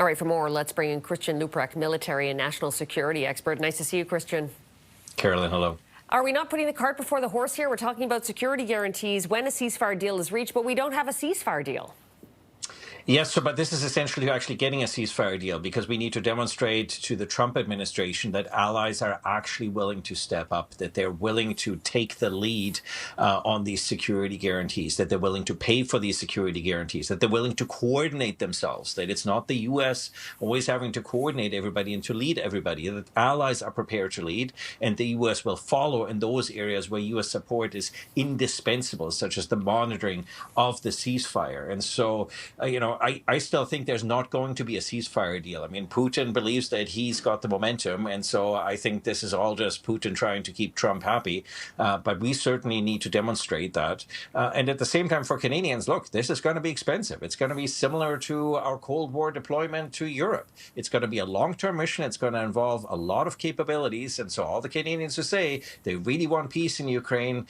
All right, for more, let's bring in Christian Leuprecht, military and national security expert. Nice to see you, Christian. Carolyn, hello. Are we not putting the cart before the horse here? We're talking about security guarantees when a ceasefire deal is reached, but we don't have a ceasefire deal. Yes, but this is essentially actually getting a ceasefire deal because we need to demonstrate to the Trump administration that allies are actually willing to step up, that they're willing to take the lead on these security guarantees, that they're willing to pay for these security guarantees, that they're willing to coordinate themselves, that it's not the U.S. always having to coordinate everybody and to lead everybody, that allies are prepared to lead and the U.S. will follow in those areas where U.S. support is indispensable, such as the monitoring of the ceasefire. And so, I still think there's not going to be a ceasefire deal. I mean, Putin believes that he's got the momentum, and so I think this is all just Putin trying to keep Trump happy. But we certainly need to demonstrate that. And at the same time, for Canadians, look, this is going to be expensive. It's going to be similar to our Cold War deployment to Europe. It's going to be a long-term mission. It's going to involve a lot of capabilities. And so all the Canadians who say they really want peace in Ukraine,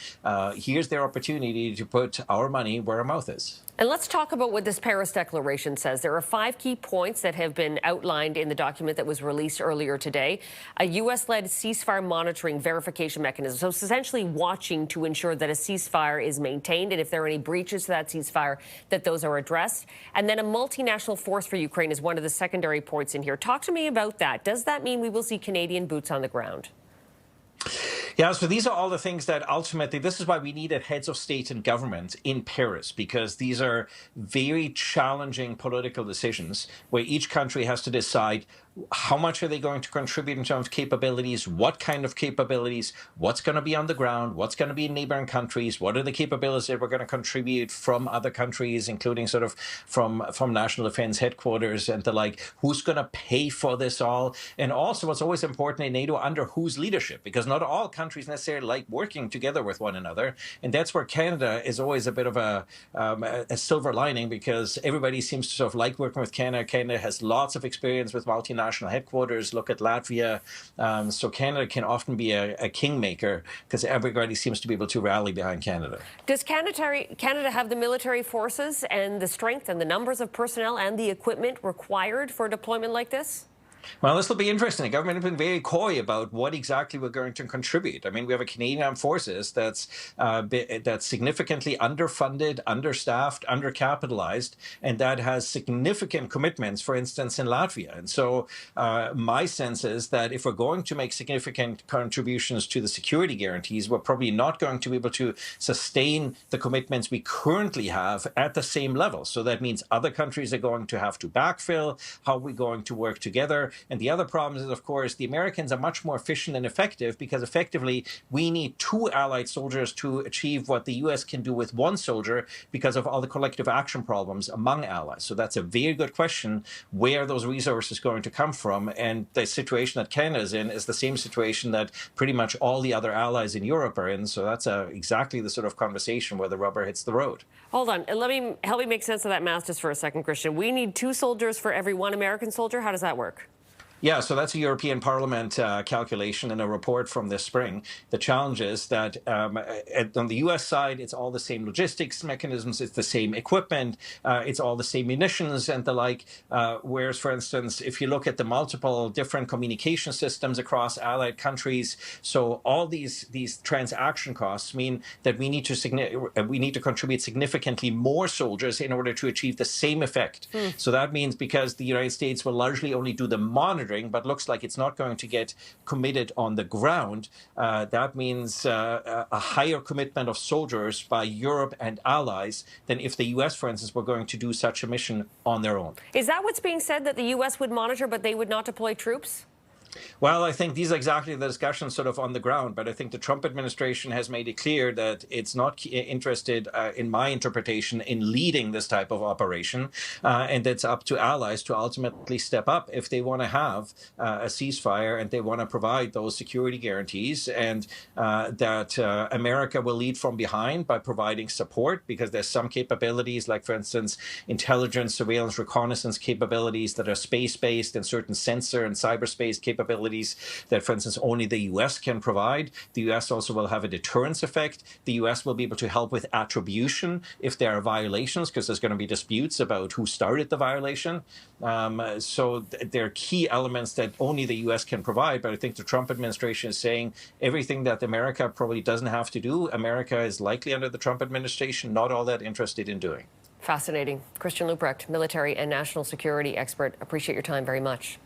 here's their opportunity to put our money where our mouth is. And let's talk about what this Paris Declaration says. There are 5 key points that have been outlined in the document that was released earlier today. A U.S.-led ceasefire monitoring verification mechanism. So it's essentially watching to ensure that a ceasefire is maintained, and if there are any breaches to that ceasefire, that those are addressed. And then a multinational force for Ukraine is one of the secondary points in here. Talk to me about that. Does that mean we will see Canadian boots on the ground? Yeah, so these are all the things that ultimately, this is why we needed heads of state and government in Paris, because these are very challenging political decisions where each country has to decide how much are they going to contribute in terms of capabilities, what kind of capabilities, what's going to be on the ground, what's going to be in neighboring countries, what are the capabilities that we're going to contribute from other countries, including sort of from national defense headquarters and the like, who's going to pay for this all, and also what's always important in NATO, under whose leadership, because not all countries necessarily like working together with one another, and that's where Canada is always a bit of a silver lining, because everybody seems to sort of like working with Canada. Canada has lots of experience with multinational headquarters. Look at Latvia. So Canada can often be a kingmaker because everybody seems to be able to rally behind Canada. Does Canada have the military forces and the strength and the numbers of personnel and the equipment required for a deployment like this? Well, this will be interesting. The government has been very coy about what exactly we're going to contribute. I mean, we have a Canadian Armed Forces that's significantly underfunded, understaffed, undercapitalized, and that has significant commitments, for instance, in Latvia. And so my sense is that if we're going to make significant contributions to the security guarantees, we're probably not going to be able to sustain the commitments we currently have at the same level. So that means other countries are going to have to backfill. How are we going to work together? And the other problem is, of course, the Americans are much more efficient and effective because effectively we need 2 allied soldiers to achieve what the U.S. can do with 1 soldier because of all the collective action problems among allies. So that's a very good question, where those resources going to come from. And the situation that Canada is in is the same situation that pretty much all the other allies in Europe are in. So that's exactly the sort of conversation where the rubber hits the road. Hold on. And help me make sense of that math just for a second, Christian. We need 2 soldiers for every 1 American soldier. How does that work? Yeah, so that's a European Parliament calculation in a report from this spring. The challenge is that on the U.S. side, it's all the same logistics mechanisms, it's the same equipment, it's all the same munitions and the like. Whereas, for instance, if you look at the multiple different communication systems across allied countries, so all these transaction costs mean that we need to contribute significantly more soldiers in order to achieve the same effect. So that means because the United States will largely only do the monitoring, but looks like it's not going to get committed on the ground. That means a higher commitment of soldiers by Europe and allies than if the U.S., for instance, were going to do such a mission on their own. Is that what's being said, that the U.S. would monitor, but they would not deploy troops? Well, I think these are exactly the discussions sort of on the ground, but I think the Trump administration has made it clear that it's not interested, in my interpretation, in leading this type of operation, and it's up to allies to ultimately step up if they want to have a ceasefire and they want to provide those security guarantees, and that America will lead from behind by providing support, because there's some capabilities, like, for instance, intelligence, surveillance, reconnaissance capabilities that are space-based, and certain sensor and cyberspace capabilities capabilities that, for instance, only the US can provide. The US also will have a deterrence effect. The US will be able to help with attribution if there are violations, because there's going to be disputes about who started the violation. So there are key elements that only the US can provide. But I think the Trump administration is saying everything that America probably doesn't have to do, America is likely under the Trump administration not all that interested in doing. Fascinating. Christian Leuprecht, military and national security expert. Appreciate your time very much.